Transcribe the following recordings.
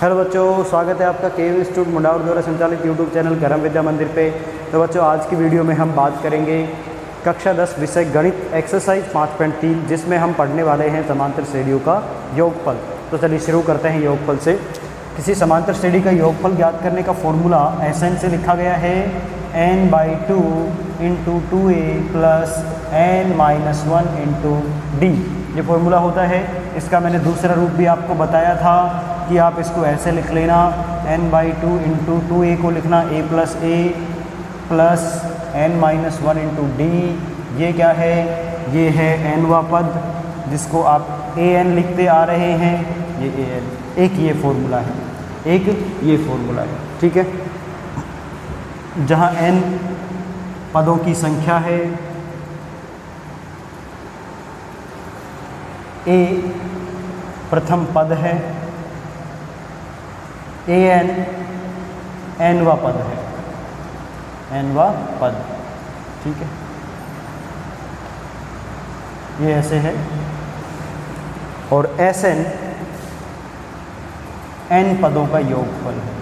Hello बच्चों, स्वागत है आपका के इंस्टीट्यूट मुंडावर द्वारा संचालित यूट्यूब चैनल करम विद्या मंदिर पे। तो बच्चों, आज की वीडियो में हम बात करेंगे कक्षा 10 विषय गणित एक्सरसाइज 5.3, जिसमें हम पढ़ने वाले हैं समांतर श्रेणियों का योगफल। तो चलिए शुरू करते हैं योगफल से। किसी समांतर श्रेणी का योगफल ज्ञात करने का फॉर्मूला SN से लिखा गया है n/2 × 2a + n-1 × d। ये फॉर्मूला होता है। इसका मैंने दूसरा रूप भी आपको बताया था कि आप इसको ऐसे लिख लेना, n/2 × 2a को लिखना a + a + n-1 × d। ये क्या है? ये है nवां पद, जिसको आप an लिखते आ रहे हैं। ये an एक ये फॉर्मूला है, एक ये फॉर्मूला है, ठीक है। जहाँ n पदों की संख्या है, a प्रथम पद है, an nवां पद है, nवां पद, ठीक है। ये ऐसे है। और Sn n पदों का योगफल है।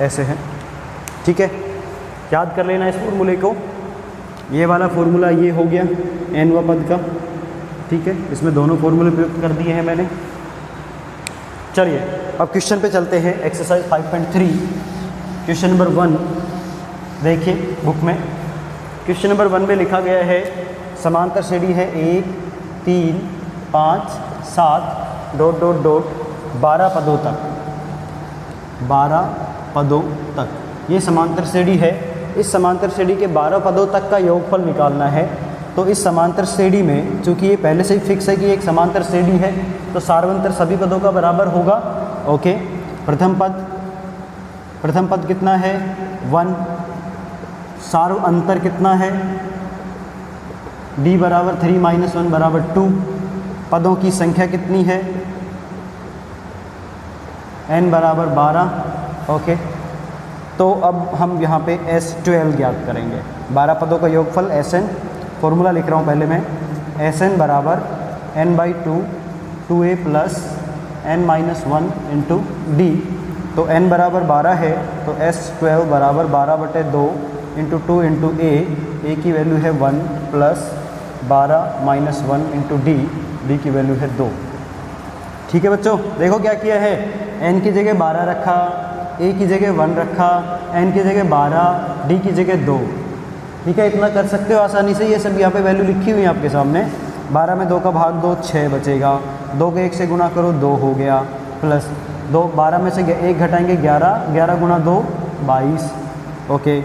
ऐसे है, ठीक है। याद कर लेना इस फॉर्मूले को। ये वाला फॉर्मूला ये हो गया nवां पद का, ठीक है। इसमें दोनों फॉर्मूले प्रयुक्त कर दिए हैं मैंने। चलिए अब क्वेश्चन पे चलते हैं। एक्सरसाइज 5.3 क्वेश्चन नंबर 1 देखिए बुक में। क्वेश्चन नंबर 1 में लिखा गया है समांतर श्रेणी है 1 3 5 7 ... 12 पदों तक, 12 पदों तक ये समांतर श्रेणी है। इस समांतर श्रेणी के 12 पदों तक का योगफल निकालना है। तो इस समांतर श्रेणी में, चूंकि ये पहले से ही फिक्स है कि एक समांतर श्रेणी है, तो सार्वंतर सभी पदों का बराबर होगा। ओके, प्रथम पद कितना है? 1। सार्व अंतर कितना है? d = 3 - 1 = 2। पदों की संख्या कितनी है? n = 12। ओके, तो अब हम यहाँ पे S12 ज्ञात करेंगे। 12 पदों का योगफल Sn, फॉर्मूला लिख रहा हूँ पहले मैं। Sn = n/2 2a + n-1 × d। तो n = 12 है, तो S12 = 12/2 × 2 × a की वैल्यू है 1 + 12 - 1 × d की वैल्यू है 2। ठीक है बच्चों, देखो क्या किया है। n की जगह 12 रखा, a की जगह 1 रखा, n की जगह 12, d की जगह 2। ठीक है, इतना कर सकते हो आसानी से। ये सब यहाँ पे वैल्यू लिखी हुई है आपके सामने। 12 में 2 का भाग दो, 6 बचेगा। 2 को 1 से गुणा करो, 2 हो गया, प्लस 2, 12 में से 1 घटाएंगे 11, 11 × 2 22। ओके,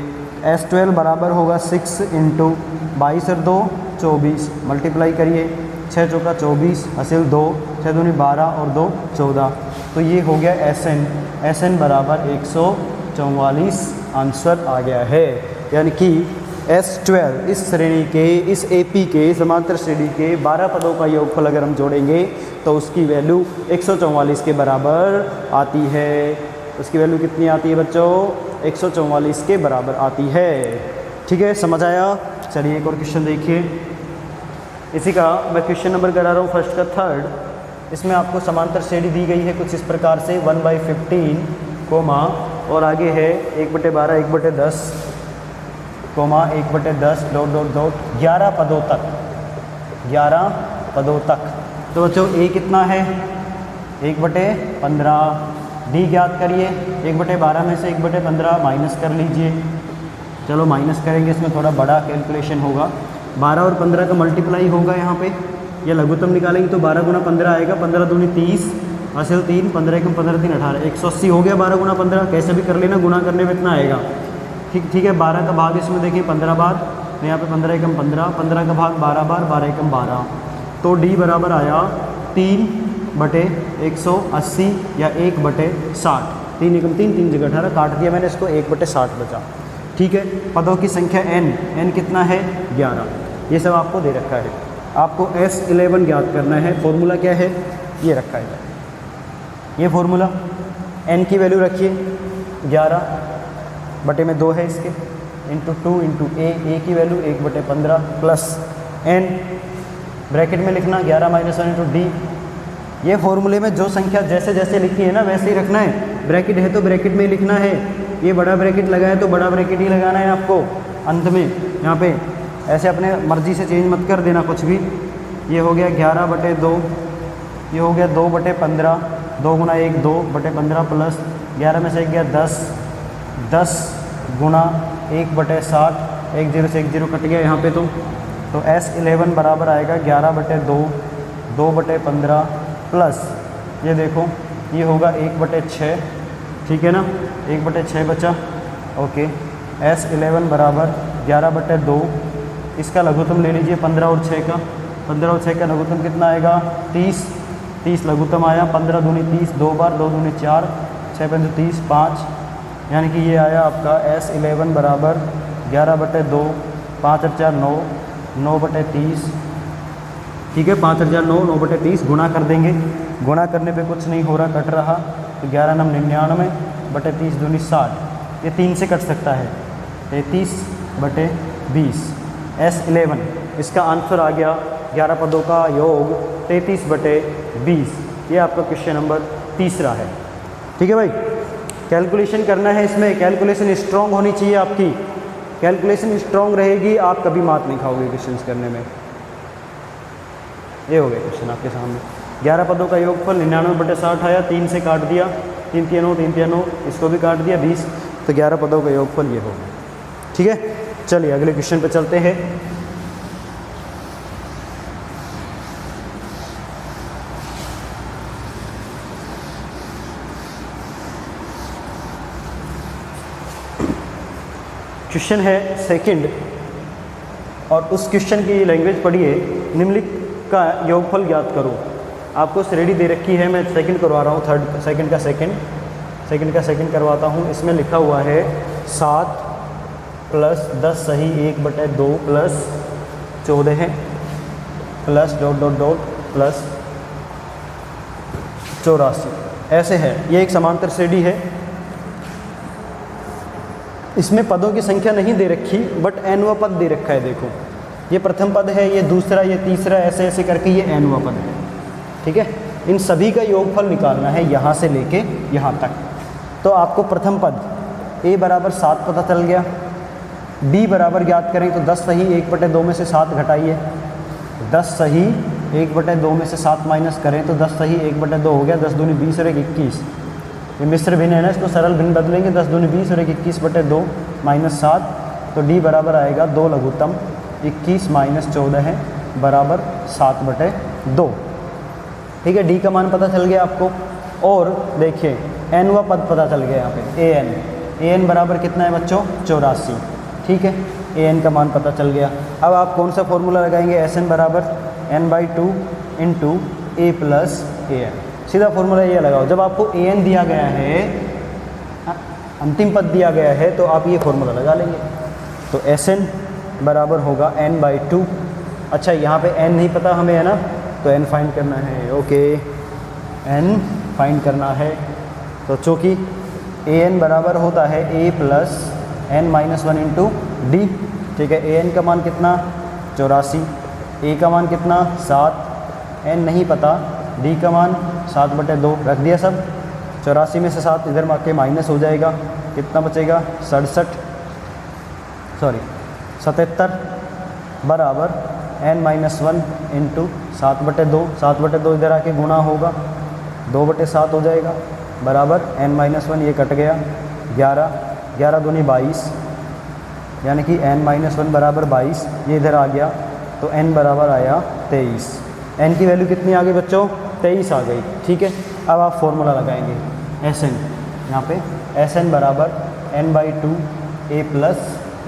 S12 बराबर होगा 6 × 22 और 2 24। मल्टीप्लाई करिए, 6 चौका 24, हासिल 2, 6 दूनी 12 और 2 14। तो ये हो गया Sn = 144 आंसर आ गया है। यानी कि S12 इस श्रेणी के, इस AP के समांतर श्रेणी के 12 पदों का योगफल अगर हम जोड़ेंगे तो उसकी वैल्यू 144 के बराबर आती है। उसकी वैल्यू कितनी आती है बच्चों? 144 के बराबर आती है। ठीक है, समझ आया? चलिए एक और क्वेश्चन देखिए। इसी का मैं क्वेश्चन नंबर करा रहा हूँ फर्स्ट का 3rd। इसमें आपको समांतर श्रेणी दी गई है कुछ इस प्रकार से 1/15 कोमा, और आगे है 1/12 1/10 कोमा 1/10 ... 11 पदों तक, 11 पदों तक। तो बच्चों a कितना है? 1/15। d ज्ञात करिए। 1/12 में से 1/15 माइनस कर लीजिए। चलो माइनस करेंगे, इसमें थोड़ा बड़ा कैलकुलेशन होगा। 12 और 15 का मल्टीप्लाई होगा यहाँ पे। ये लघुत्तम निकालेंगे तो 12 × 15 आएगा, 15 दूनी 30, हासिल 3, 15 × 15 3 18, 180 हो गया। 12 × 15 कैसे भी कर लेना, गुणा करने में इतना आएगा। ठीक है, 12 का भाग इसमें देखिए 15 बार, तो यहाँ पे 15 × 15, 15 का भाग 12 बार, 12 × 12। तो d बराबर आया 3/180 या 1/60। 3 × 3 3 जगह 18, काट दिया मैंने इसको, 1/60 बचा। ठीक है, पदों की संख्या n कितना है? 11। ये सब आपको दे रखा है। आपको S11 ज्ञात करना है। फॉर्मूला क्या है? ये रखा है, ये फॉर्मूला। n की वैल्यू रखिए 11/2 है इसके, × 2 × a की वैल्यू 1/15 प्लस n ब्रैकेट में लिखना 11 माइनस 1 इंटू डी। ये फॉर्मूले में जो संख्या जैसे जैसे लिखी है ना वैसे ही रखना है। ब्रैकेट है तो ब्रैकेट में ही लिखना है, ये बड़ा ब्रैकेट लगा है तो बड़ा ब्रैकेट ही लगाना है आपको अंत में यहाँ पे। ऐसे अपने मर्जी से चेंज मत कर देना कुछ भी। ये हो गया 11/2, ये हो गया 2/15, 2 गुना 1 2/15 प्लस 11 में से 1 गया 10, 10 गुना 1/60, 1 0 से 1 0 कट गया यहाँ पे। तो S11 बराबर आएगा 11/2, 2/15 प्लस ये देखो ये होगा 1/6, ठीक है ना, 1/6 बचा। ओके, S11 बराबर 11/2, इसका लघुत्तम ले लीजिए 15 और 6 का। 15 और 6 का लघुत्तम कितना आएगा 30, 30 लघुत्तम आया। 15 दूनी 30, 2 बार 2 दूनी 4, 6 पंच 30, 5, यानी कि ये आया आपका S11 बराबर 11/2, 5 और 4 9, 9/30, ठीक है। 5 और 4 9, 9/30 गुना कर देंगे। गुणा करने पे कुछ नहीं हो रहा, कट रहा, तो 11 9 99/30 दूनी 60, ये 3 से कट सकता है, 33/20। S11 इसका आंसर आ गया 11 पदों का योग 33/20। ये आपका क्वेश्चन नंबर तीसरा है, ठीक है भाई। कैलकुलेशन करना है इसमें, कैलकुलेशन स्ट्रॉन्ग होनी चाहिए आपकी। कैलकुलेशन स्ट्रॉन्ग रहेगी, आप कभी मात नहीं खाओगे क्वेश्चन करने में। ये हो गया क्वेश्चन आपके सामने। 11 पदों का योगफल 99/60 आया, 3 से काट दिया, 3 3 9, 3 3 9, इसको भी काट दिया 20, तो 11 पदों का योगफल ये हो गया, ठीक है। चलिए अगले क्वेश्चन पे चलते हैं। क्वेश्चन है सेकंड, और उस क्वेश्चन की लैंग्वेज पढ़िए। निम्नलिखित का योगफल ज्ञात करो। आपको रेडी दे रखी है, मैं सेकंड करवा रहा हूँ, थर्ड सेकंड का सेकंड करवाता हूँ। इसमें लिखा हुआ है 7 प्लस 10 सही 1/2 प्लस 14 है plus dot dot dot plus 84, ऐसे है। ये एक समांतर श्रेणी है। इसमें पदों की संख्या नहीं दे रखी, बट n पद दे रखा है। देखो ये प्रथम पद है, ये दूसरा, ये तीसरा, ऐसे ऐसे करके ये n पद है, ठीक है। इन सभी का योगफल निकालना है यहाँ से लेके यहाँ तक। तो आपको प्रथम पद a बराबर 7 पता चल गया। b बराबर ज्ञात करें तो 10 सही 1/2 में से 7 घटाइए, 10 सही 1/2 में से 7 माइनस करें तो 10 सही 1/2 हो गया। 10 दूनी 20 और 1 21, ये मिश्र भिन्न है ना, इसको सरल भिन्न बदलेंगे। 10 दूनी 20 और 1 21/2 माइनस 7, तो d बराबर आएगा 2 लघुत्तम 21 माइनस 14 है बराबर 7/2, ठीक है। d का मान पता चल गया आपको। और देखिए n पद पता चल गया यहाँ पे an बराबर कितना है बच्चों 84, ठीक है। an का मान पता चल गया। अब आप कौन सा फॉर्मूला लगाएंगे, Sn बराबर n/2 into a plus an। सीधा फॉर्मूला ये लगाओ। जब आपको an दिया गया है, अंतिम पद दिया गया है, तो आप ये फॉर्मूला लगा लेंगे। तो Sn बराबर होगा n/2। अच्छा यहाँ पे n नहीं पता हमें, है ना, तो n फाइंड करना है। ओके, n फाइंड करना है। तो चूँकि an बराबर होता है a plus n-1 into D, ठीक है। an का मान कितना 84, a का मान कितना 7, n नहीं पता, d का मान 7/2 रख दिया सब। 84 में से 7 इधर आके माइनस हो जाएगा, कितना बचेगा 77 बराबर n-1 इंटू 7/2, 7/2 इधर आके गुणा होगा, 2/7 हो जाएगा बराबर n-1, ये कट गया 11, 11 दूनी 22, यानी कि n-1 बराबर 22, ये इधर आ गया, तो n बराबर आया 23। n की वैल्यू कितनी आ गई बच्चों 23 आ गई, ठीक है। अब आप फॉर्मूला लगाएंगे Sn, यहाँ पे Sn बराबर n/2 a प्लस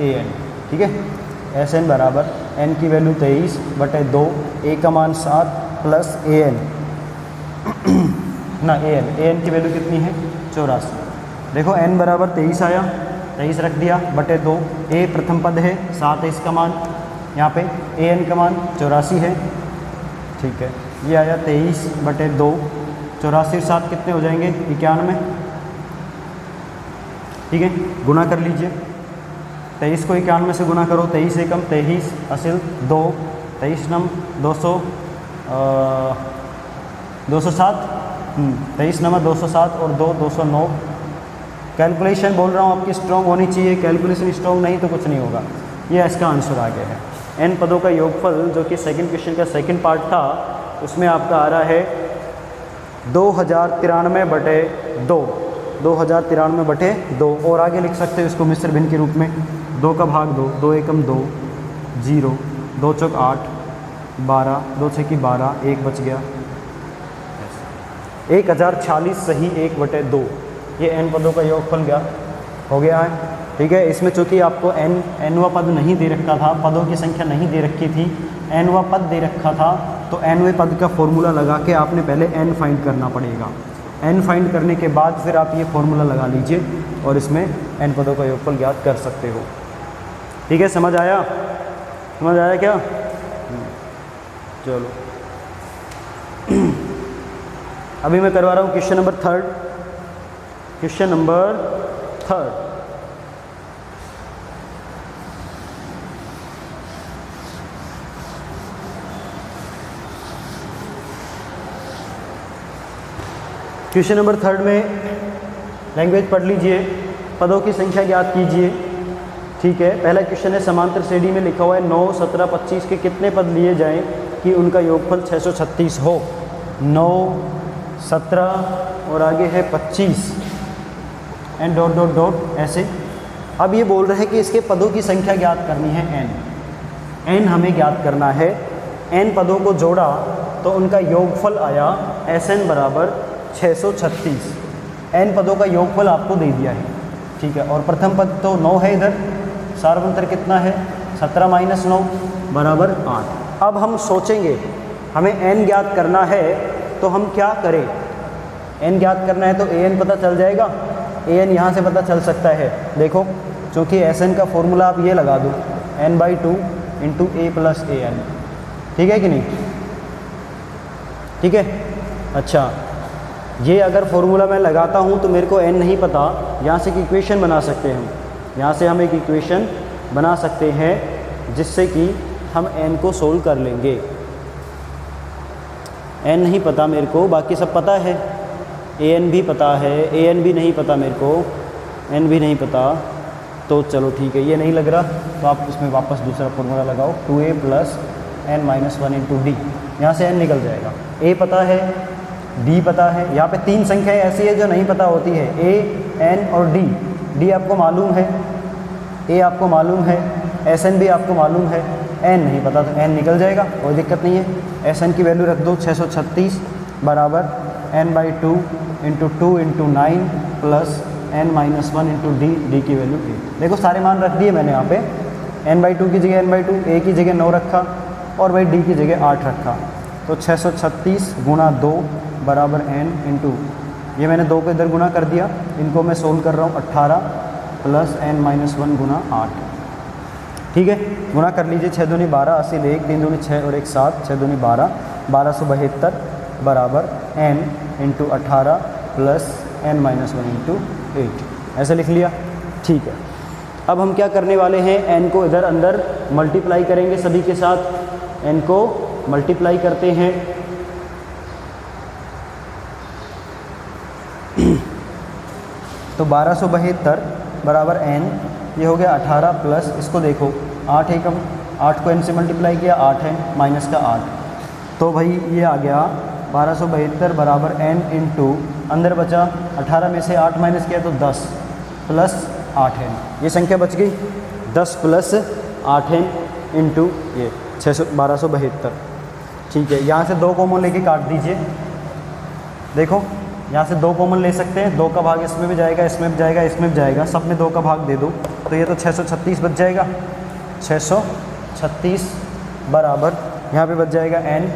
an, ठीक है। Sn बराबर n की वैल्यू 23/2, a का मान 7 प्लस an ना an की वैल्यू कितनी है 84। देखो n बराबर 23 आया, 23 रख दिया बटे 2, a प्रथम पद है 7 है इसका मान, यहाँ पे an का मान 84 है, ठीक है। ये आया 23/2, 84 7 कितने हो जाएंगे 91, ठीक है। गुना कर लीजिए, 23 को 91 से गुना करो, 23 एकम 23 असिल 2, 23 नंबर 207 23 नंबर 207 और 209। कैलकुलेशन बोल रहा हूँ आपकी स्ट्रॉन्ग होनी चाहिए, कैलकुलेशन स्ट्रॉन्ग नहीं तो कुछ नहीं होगा। ये इसका आंसर आ गया है। n पदों का योगफल जो कि सेकंड क्वेश्चन का सेकंड पार्ट था, उसमें आपका आ रहा है 2093/2, 2093/2। और आगे लिख सकते हो इसको मिश्र भिन्न के रूप में, 2 का भाग 2, 2 एकम 2, 0, 2 चौक 8, 12, 2 छः की 12, 1 बच गया, 1046 सही 1/2। ये n पदों का योगफल गया हो गया है। ठीक है, इसमें चूँकि आपको nवा पद नहीं दे रखा था, पदों की संख्या नहीं दे रखी थी, nवा पद दे रखा था, तो nवें पद का फॉर्मूला लगा के आपने पहले n फाइंड करना पड़ेगा। n फाइंड करने के बाद फिर आप ये फॉर्मूला लगा लीजिए और इसमें n पदों का योगफल ज्ञात कर सकते हो। ठीक है, समझ आया? समझ आया क्या? चलो अभी मैं करवा रहा हूँ question number 3। Question number 3। Question number 3 में लैंग्वेज पढ़ लीजिए, पदों की संख्या ज्ञात कीजिए। ठीक है, पहला क्वेश्चन है समांतर श्रेणी में लिखा हुआ है 9, 17, 25 के कितने पद लिए जाएं कि उनका योगफल 636 हो। 9, 17 और आगे है 25 एंड डॉट डॉट डॉट ऐसे। अब ये बोल रहे हैं कि इसके पदों की संख्या ज्ञात करनी है n हमें ज्ञात करना है। n पदों को जोड़ा तो उनका योगफल आया Sn बराबर 636। n पदों का योगफल आपको दे दिया है। ठीक है, और प्रथम पद तो 9 है, इधर सार्वंतर कितना है 17 - 9 बराबर 8। अब हम सोचेंगे हमें n ज्ञात करना है तो हम क्या करें। n ज्ञात करना है तो an पता चल जाएगा, an यहाँ से पता चल सकता है। देखो, क्योंकि Sn का फॉर्मूला आप ये लगा दो n/2 × a + an। ठीक है कि नहीं? ठीक है, अच्छा, ये अगर फॉर्मूला मैं लगाता हूँ तो मेरे को n नहीं पता, यहाँ से एक इक्वेशन बना सकते हैं हम। यहाँ से हम एक इक्वेशन बना सकते हैं जिससे कि हम n को सोल्व कर लेंगे। n नहीं पता मेरे को, बाकी सब पता है। an भी पता है, an भी नहीं पता मेरे को, n भी नहीं पता। तो चलो ठीक है, ये नहीं लग रहा तो आप उसमें वापस दूसरा फॉर्मूला लगाओ, 2a + n - 1 × d। यहाँ से n निकल जाएगा। a पता है, d पता है। यहाँ पे 3 संख्याएं ऐसी है जो नहीं पता होती है, a, n और d। d आपको मालूम है, a आपको मालूम है, Sn भी आपको मालूम है, n नहीं पता तो n निकल जाएगा, कोई दिक्कत नहीं है। Sn की वैल्यू रख दो 636 बराबर n/2 × 2 × 9 + n - 1 × d। d की वैल्यू 8। देखो सारे मान रख दिए मैंने यहाँ पे, n/2 की जगह n/2, a की जगह 9 रखा और भाई d की जगह 8 रखा। तो 636 × 2 बराबर n × ये मैंने 2 को इधर गुना कर दिया, इनको मैं सोल्व कर रहा हूँ 18 + n - 1 × 8। ठीक है, गुना कर लीजिए, 6 दूनी 12, 80 1, 3 दूनी 6 और 1 7, 6 दूनी 12, 1272 बराबर n × 18 + n - 1 × 8। ऐसे लिख लिया। ठीक है, अब हम क्या करने वाले हैं, n को इधर अंदर मल्टीप्लाई करेंगे सभी के साथ। n को मल्टीप्लाई करते हैं तो 1272 बराबर n, ये हो गया 18 प्लस इसको देखो 8 एकम, 8 को n से मल्टीप्लाई किया 8 है माइनस का 8, तो भाई ये आ गया 1272 बराबर n × अंदर बचा 18 में से 8 माइनस किया तो 10 प्लस 8n। ये संख्या बच गई 10 + 8n × ये 1272। ठीक है, यहाँ से 2 कॉमन लेके काट दीजिए। देखो यहाँ से 2 कॉमन ले सकते हैं, 2 का भाग इसमें भी जाएगा, इसमें भी जाएगा, इसमें भी जाएगा, सब में 2 का भाग दे दो तो ये तो 636 बच जाएगा। 636 बराबर यहाँ पे बच जाएगा n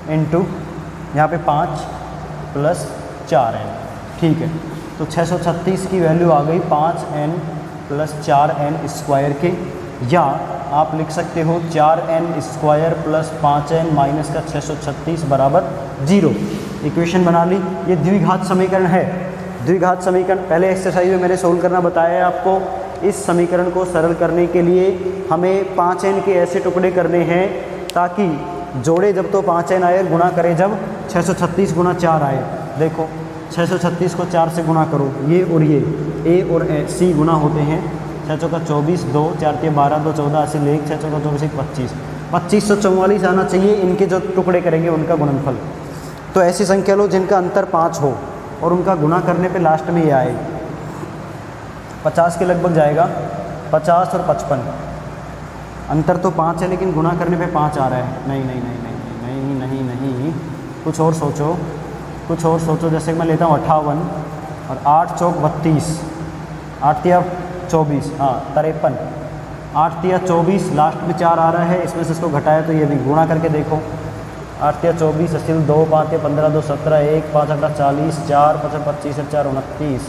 × यहाँ पे 5 + 4n। ठीक है, तो 636 की वैल्यू आ गई 5n + 4n² के, या आप लिख सकते हो 4n² + 5n माइनस का 636 बराबर 0। इक्वेशन बना ली। ये द्विघात समीकरण है। द्विघात समीकरण पहले एक्सरसाइज में मैंने सोल्व करना बताया है आपको। इस समीकरण को सरल करने के लिए हमें 5n के ऐसे टुकड़े करने हैं ताकि जोड़े जब तो 5n आए, गुणा करें जब 636 गुणा 4 आए। देखो 636 को 4 से गुणा करो, ये और ये ए और सी गुणा होते हैं। 6 चौका 24, 2 4 के 12, 2 14 80 ले 6 चौका 24 25, 2544 आना चाहिए इनके जो टुकड़े करेंगे उनका गुणनफल। तो ऐसी संख्या लो जिनका अंतर 5 हो और उनका गुणा करने पे लास्ट में ये आए। 50 के लगभग जाएगा, 50 और 55, अंतर तो 5 है लेकिन गुणा करने पे 5 आ रहा है। नहीं नहीं नहीं नहीं नहीं नहीं नहीं, कुछ और सोचो, कुछ और सोचो। जैसे मैं लेता हूँ 58 और 8 चौक 32, 8 तिया 24, हाँ 53, 8 तिया 24, लास्ट में 4 आ रहा है, इसमें से इसको घटाया तो ये भी गुणा करके देखो। 8 तिया 24 असिल 2, 5 तिया 15, 2 17, 1 5 8 40, 4 5 25 4 29,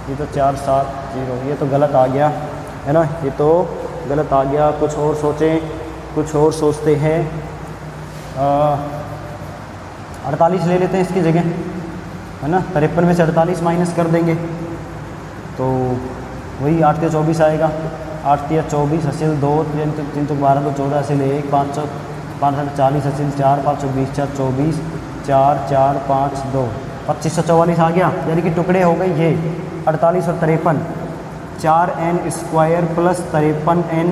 ये तो 4 7 0, ये तो गलत आ गया है ना, ये तो गलत आ गया। कुछ और सोचें, कुछ और सोचते हैं। 48 ले लेते हैं इसकी जगह, है ना। 53 में से 48 माइनस कर देंगे तो वही 8 तिया 24 आएगा। 8 तिया 24 असिल 2, 3 तो 12, 2 14 असिल 1, 5 8 40 असिल 4, 5 20 4 24, 4 4 5 2, 2544 आ गया। यानी कि टुकड़े हो गए ये 48 और 53, 4n square plus 53n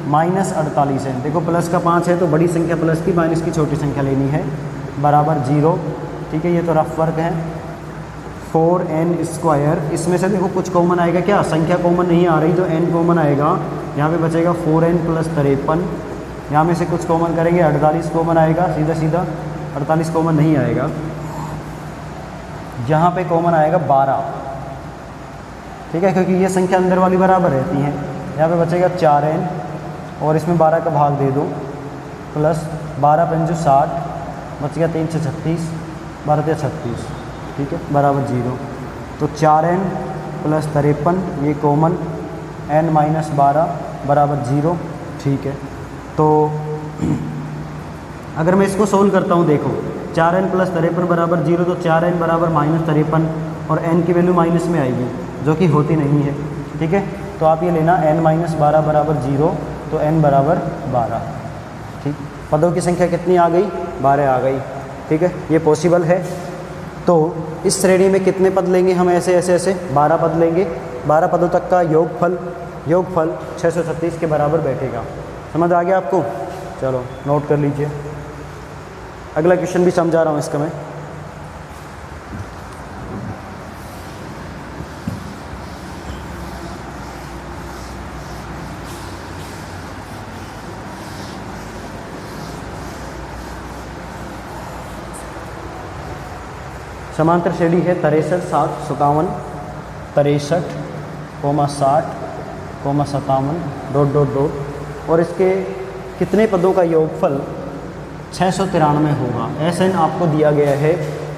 minus 48n। देखो प्लस का 5 है तो बड़ी संख्या प्लस की, माइनस की छोटी संख्या लेनी है, बराबर 0। ठीक है, ये तो रफ वर्क है। 4n स्क्वायर, इसमें से देखो कुछ कॉमन आएगा क्या, संख्या कॉमन नहीं आ रही तो n कॉमन आएगा, यहाँ पे बचेगा 4n प्लस 53। यहाँ में से कुछ कॉमन करेंगे, 48 कॉमन आएगा, सीधा सीधा 48 कॉमन नहीं आएगा। यहाँ पे कॉमन आएगा 12, ठीक है, क्योंकि ये संख्या अंदर वाली बराबर रहती हैं। यहाँ पे बचेगा 4n और इसमें 12 का भाग दे दो, प्लस 12 पंजू 60, बच गया 3 से 36, 12 से 36, ठीक है, बराबर 0। तो 4n प्लस 53 ये कॉमन, n माइनस 12 बराबर 0, ठीक है। तो अगर मैं इसको सोल्व करता हूँ, देखो 4n प्लस 53 बराबर 0, तो 4n बराबर माइनस 53 और n की वैल्यू माइनस में आएगी जो कि होती नहीं है, ठीक है। तो आप ये लेना n माइनस 12 बराबर 0, तो n बराबर 12, ठीक। पदों की संख्या कितनी आ गई, 12 आ गई, ठीक है, ये पॉसिबल है। तो इस श्रेणी में कितने पद लेंगे हम, ऐसे ऐसे ऐसे 12 पद लेंगे। 12 पदों तक का योगफल 636 के बराबर बैठेगा। समझ आ गया आपको? चलो नोट कर लीजिए, अगला क्वेश्चन भी समझा रहा हूँ इसका मैं। समांतर श्रेणी है 63 60 57, 63, 60, 57, डॉट डॉट डॉट, और इसके कितने पदों का योगफल 693 होगा। SN आपको दिया गया है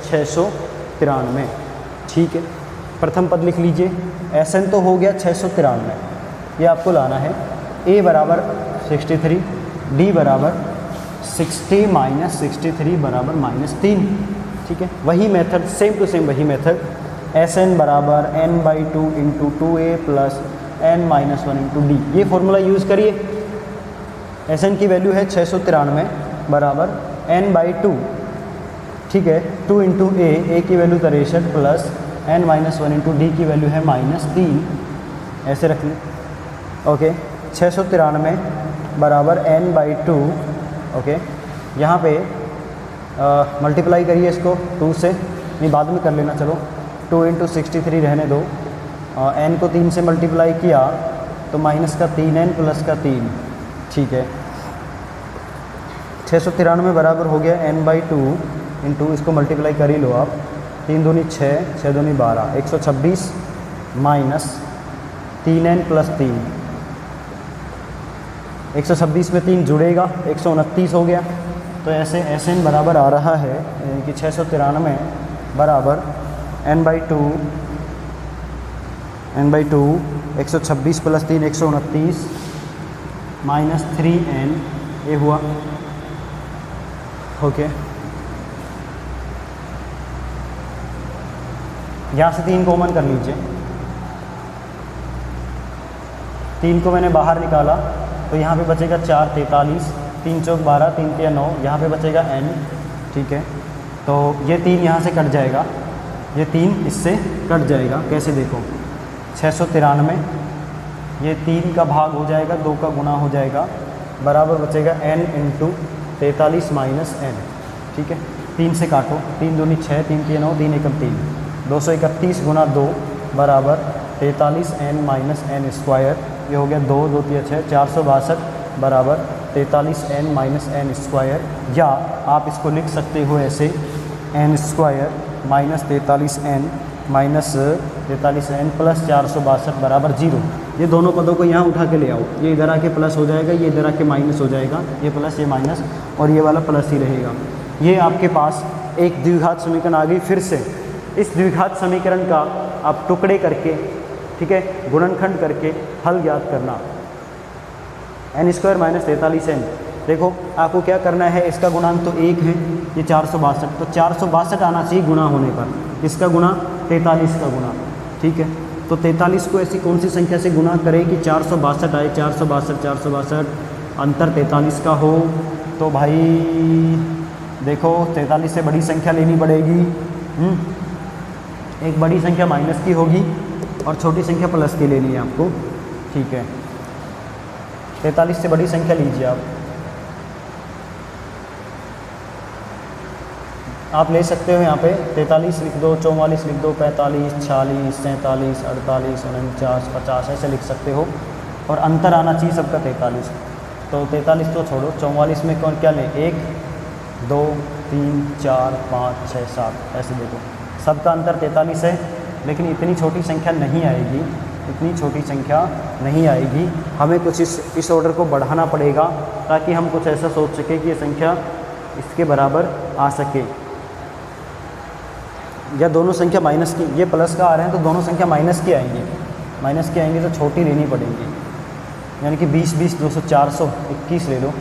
693, ठीक है। प्रथम पद लिख लीजिए, SN तो हो गया 693, ये आपको लाना है। A बराबर 63, D बराबर 60 माइनस 63 बराबर -3, ठीक है। वही मेथड, सेम टू सेम वही मेथड। SN बराबर n/2 into 2a plus n minus 1 into D, ये फॉर्मूला यूज़ करिए। SN की वैल्यू है 693 बराबर n/2, ठीक है, 2 इंटू a की value 63 plus n minus 1 into D की वैल्यू है -3, ऐसे रख लें। ओके, 693 बराबर n/2, ओके। यहाँ पे मल्टीप्लाई करिए इसको 2 से, नहीं बाद में कर लेना, चलो 2 इंटू 63 रहने दो। n को 3 से मल्टीप्लाई किया तो माइनस का 3n प्लस का 3, ठीक है। 693 बराबर हो गया n/2 इंटू, इसको मल्टीप्लाई कर ही लो आप, 3 दूनी 6, 6 दूनी 12, 126 माइनस 3n प्लस 3, 126 में 3 जुड़ेगा, 129 हो गया। तो ऐसे SN बराबर आ रहा है, यानी कि 693 बराबर n/2 126 प्लस 3 129 माइनस 3n, ये हुआ, ओके। यहाँ से 3 कॉमन कर लीजिए, 3 को मैंने बाहर निकाला तो यहाँ पे बचेगा 4 43, 3 चौक 12, 3 तिया 9, यहाँ पे बचेगा n। ठीक है, तो ये 3 यहाँ से कट जाएगा, ये 3 इससे कट जाएगा। कैसे देखो, 693, ये 3 का भाग हो जाएगा, 2 का गुणा हो जाएगा, बराबर बचेगा n इंटू 43 माइनस n। ठीक है, 3 से काटो, 3 दूनी 6, 3 तिया 9, 3 एकम 3, 231 गुना 2 बराबर 43 n माइनस n स्क्वायर। ये हो गया 2, 2 तिया 6, 462 बराबर 43 n माइनस n स्क्वायर। या आप इसको लिख सकते हो ऐसे, n square minus 43 n minus 43 n plus 462 बराबर 0। ये दोनों पदों को यहाँ उठा के ले आओ, ये इधर आके प्लस हो जाएगा, ये इधर आके माइनस हो जाएगा, ये प्लस ये माइनस और ये वाला प्लस ही रहेगा। ये आपके पास एक द्विघात समीकरण आ गई। फिर से इस द्विघात समीकरण का आप टुकड़े करके, ठीक है, गुणनखंड करके हल ज्ञात करना। n स्क्वायर माइनस 43n, देखो आपको क्या करना है, इसका गुणांक तो 1 है, ये 462, तो 462 आना चाहिए गुणा होने पर। इसका गुणा 43 का गुणा। ठीक है, तो 43 को ऐसी कौन सी संख्या से गुणा करें कि 462 आए, 462 अंतर 43 का हो। तो भाई देखो 43 से बड़ी संख्या लेनी पड़ेगी। एक बड़ी संख्या माइनस की होगी और छोटी संख्या प्लस की लेनी है आपको। ठीक है, 43 से बड़ी संख्या लीजिए आप ले सकते हो यहाँ पे 43 लिख दो, 44 लिख दो, 45, 46, 47, 48, 49, 50 ऐसे लिख सकते हो। और अंतर आना चाहिए सबका 43। तो 43 तो छोड़ो, 44 में कौन क्या लें, 1 2 3 4 5 6 7 ऐसे देखो, सबका अंतर 43 है। लेकिन इतनी छोटी संख्या नहीं आएगी, इतनी छोटी संख्या नहीं आएगी। हमें कुछ इस ऑर्डर को बढ़ाना पड़ेगा ताकि हम कुछ ऐसा सोच सके कि ये संख्या इसके बराबर आ सके। या दोनों संख्या माइनस की, ये प्लस का आ रहे हैं तो दोनों संख्या माइनस की आएंगी, माइनस की आएंगी तो छोटी लेनी पड़ेगी। यानी कि 20 20 200 400, 21 ले लो,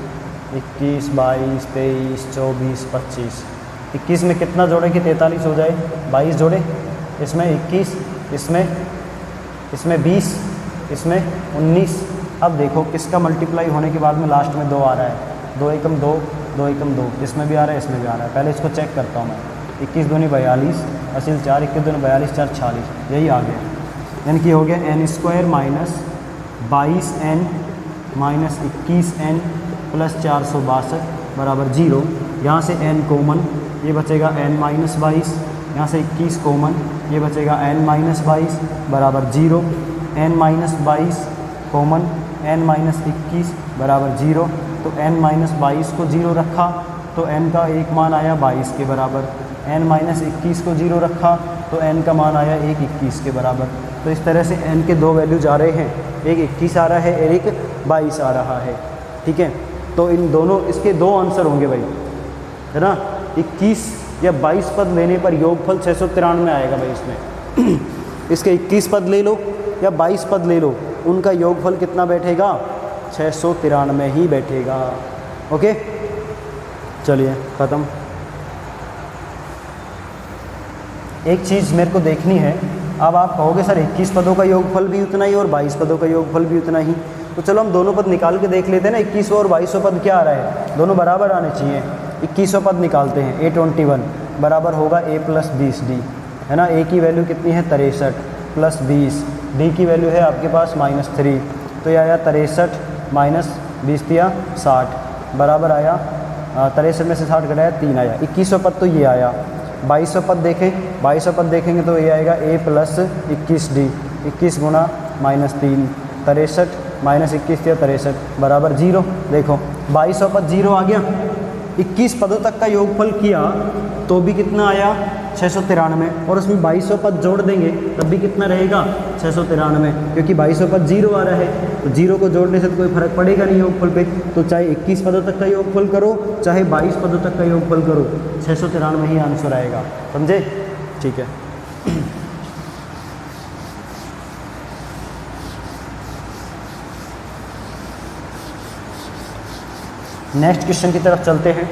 21 22 23 24 25। 21 में कितना जोड़े कि 43 हो जाए, 22 जोड़े, इसमें 21, इसमें 20, इसमें 19। अब देखो किसका मल्टीप्लाई होने के बाद में लास्ट में 2 आ रहा है, 2 एकम 2, 2 एकम 2, इसमें भी आ रहा है, इसमें भी आ रहा है। पहले इसको चेक करता हूँ मैं, 21 दूनी 42, असील 4, 21 दूनी 42, 4 46, यही आ गया। यानी कि हो गया n square minus 22n minus 21n plus 462 बराबर 0। यहाँ से n कॉमन, ये बचेगा n माइनस 22, यहाँ से 21 कॉमन, ये बचेगा n माइनस 22 बराबर 0। n minus 22 common, n minus 21 बराबर 0। तो n माइनस 22 को 0 रखा तो n का एक मान आया 22 के बराबर, n माइनस 21 को 0 रखा तो n का मान आया 1 21 के बराबर। तो इस तरह से n के 2 वैल्यूज आ रहे हैं, एक 21 आ रहा है, एक 22 आ रहा है। ठीक है, तो इन दोनों, इसके 2 आंसर होंगे भाई, है ना। 21 या 22 पद लेने पर योगफल 693 आएगा भाई इसमें। इसके 21 पद ले लो या 22 पद ले लो, उनका योगफल कितना बैठेगा, 693 ही बैठेगा। ओके, चलिए ख़त्म। एक चीज़ मेरे को देखनी है, अब आप कहोगे सर 21 पदों का योगफल भी उतना ही और 22 पदों का योगफल भी उतना ही, तो चलो हम दोनों पद निकाल के देख लेते हैं ना। 21 और 22 पद क्या आ रहा है, दोनों बराबर आने चाहिए। 21 पद निकालते हैं, A21 बराबर होगा A प्लस 20D, है ना। A की वैल्यू कितनी है 63 प्लस 20, D की वैल्यू है आपके पास -3, तो ये आया 63 माइनस 20 दिया 60 बराबर आया 63 में से 60 घटाया 3 आया। 21 पद तो ये आया। 22 पद देखें, 22 पद देखेंगे तो ये आएगा A plus 21D, 21 Guna -3, 63 minus 21 या 63 बराबर 0। देखो 22 पद 0 आ गया। 21 पदों तक का योगफल किया तो भी कितना आया 693, और उसमें 22 पद जोड़ देंगे तब भी कितना रहेगा 693, क्योंकि 22 पद 0 आ रहा है, तो 0 को जोड़ने से तो कोई फर्क पड़ेगा नहीं योगफल पे। तो चाहे 21 पदों तक का योगफल करो, चाहे 22 पदों तक का योगफल करो, 693 ही आंसर आएगा। समझे? ठीक है। नेक्स्ट क्वेश्चन की तरफ चलते हैं।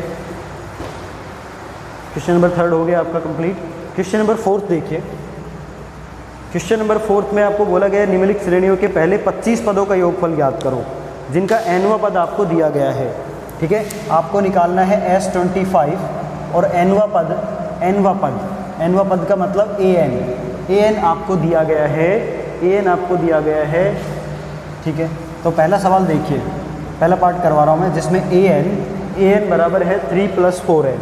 क्वेश्चन नंबर 3 हो गया आपका कंप्लीट। क्वेश्चन नंबर 4 देखिए। क्वेश्चन नंबर 4 में आपको बोला गया है निम्नलिखित श्रेणियों के पहले 25 पदों का योगफल ज्ञात करो, जिनका nवां पद आपको दिया गया है। ठीक है, आपको निकालना है S25 और nवां पद का मतलब an आपको दिया गया है। ठीक है, तो पहला सवाल देखिए, पहला पार्ट करवा रहा हूँ मैं, जिसमें an बराबर है 3 + 4n।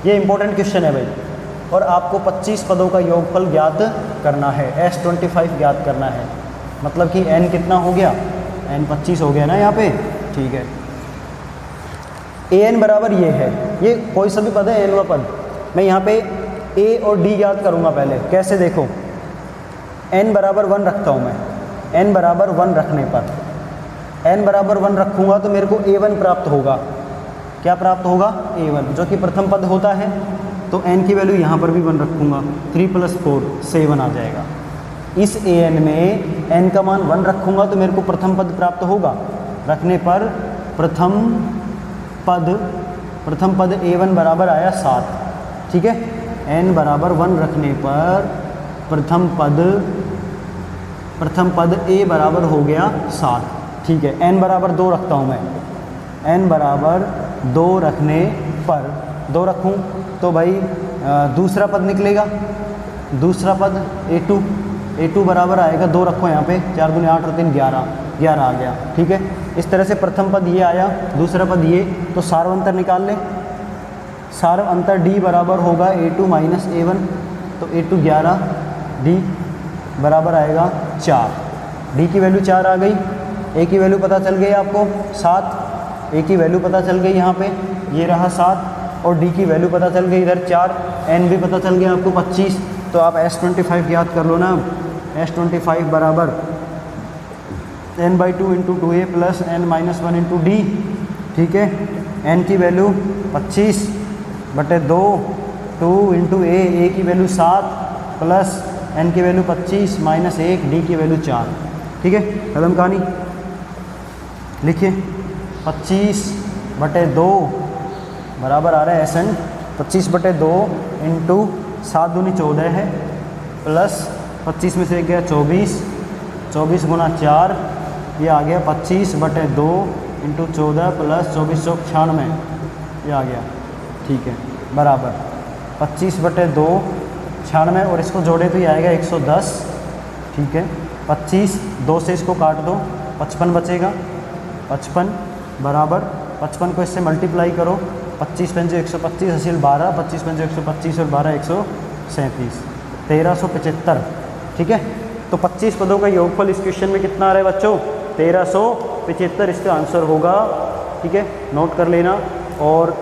ये इंपॉर्टेंट क्वेश्चन है भाई, और आपको 25 पदों का योगफल ज्ञात करना है, S25 ज्ञात करना है। मतलब कि n कितना हो गया, n 25 हो गया ना यहाँ पे। ठीक है, an बराबर ये है, ये कोई सा भी पद है nवां पद। मैं यहाँ पे a और d ज्ञात करूँगा पहले। कैसे, देखो n बराबर 1 रखता हूँ मैं। n बराबर 1 रखने पर, n बराबर 1 रखूँगा तो मेरे को a1 प्राप्त होगा। क्या प्राप्त होगा, a1, जो कि प्रथम पद होता है। तो n की वैल्यू यहाँ पर भी 1 रखूँगा, 3 + 4 7 आ जाएगा। इस an में n का मान 1 रखूँगा तो मेरे को प्रथम पद प्राप्त होगा। रखने पर प्रथम पद a1 बराबर आया 7। ठीक है, n बराबर 1 रखने पर प्रथम पद a बराबर हो गया 7। ठीक है, n बराबर 2 रखता हूँ मैं। n बराबर 2 रखने पर 2 रखूँ तो भाई दूसरा पद निकलेगा। दूसरा पद a2 बराबर आएगा, 2 रखो यहाँ पे, 4 दूनी 8 और 3 11 आ गया। ठीक है, इस तरह से प्रथम पद ये आया, दूसरा पद ये, तो सार्व अंतर निकाल ले। सार्व अंतर d बराबर होगा a2 - a1, तो a2 11, d बराबर आएगा 4। d की वैल्यू 4 आ गई, a की वैल्यू पता चल गई आपको 7, a की वैल्यू पता चल गई यहाँ पे, ये रहा 7, और d की वैल्यू पता चल गई इधर 4, n भी पता चल गया आपको 25। तो आप S25 याद कर लो ना। S25 बराबर n/2 × 2a + n - 1 × d। ठीक है, n की वैल्यू 25/2, 2 × a की वैल्यू 7 प्लस n की वैल्यू 25 - 1, d की वैल्यू 4। ठीक है, कदम कहानी लिखिए, 25/2 बराबर आ रहा है SN 25/2 × 7 दूनी 14 है, प्लस 25 में से 1 गया 24, 24 × 4, ये आ गया 25/2 × 14 प्लस 24 × 96, ये आ गया। ठीक है, बराबर 25/2 96, और इसको जोड़े तो ये आएगा 110। ठीक है, 25, 2 से इसको काट दो, 55 बचेगा। 55 बराबर 55 को इससे मल्टीप्लाई करो, 25 × 5 125 हासिल 12, 25 × 5 125 और 12 137, 1375। ठीक है, तो 25 पदों का योगफल इस क्वेश्चन में कितना आ रहा है बच्चों, 1375 इसका आंसर होगा। ठीक है, नोट कर लेना। और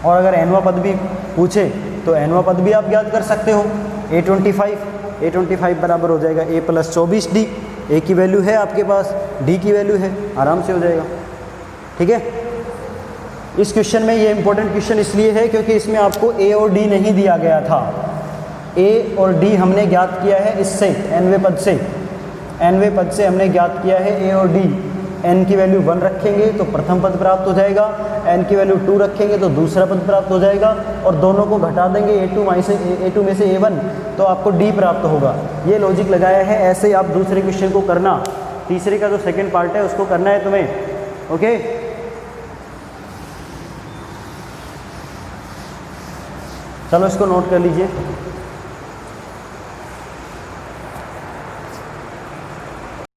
अगर nवां पद भी पूछे तो nवां पद भी आप याद कर सकते हो, A25 बराबर हो जाएगा a + 24d। a की वैल्यू है आपके पास, d की वैल्यू है, आराम से हो जाएगा। ठीक है, इस क्वेश्चन में ये इंपॉर्टेंट क्वेश्चन इसलिए है क्योंकि इसमें आपको a और d नहीं दिया गया था। a और d हमने ज्ञात किया है इससे, nवें पद से हमने ज्ञात किया है a और d। n की वैल्यू 1 रखेंगे तो प्रथम पद प्राप्त हो जाएगा, n की वैल्यू 2 रखेंगे तो दूसरा पद प्राप्त हो जाएगा, और दोनों को घटा देंगे a2 में से a1, तो आपको d प्राप्त होगा। ये लॉजिक लगाया है, ऐसे ही आप दूसरे क्वेश्चन को करना। तीसरे का जो सेकंड पार्ट है उसको करना है तुम्हें। ओके, चलो इसको नोट कर लीजिए।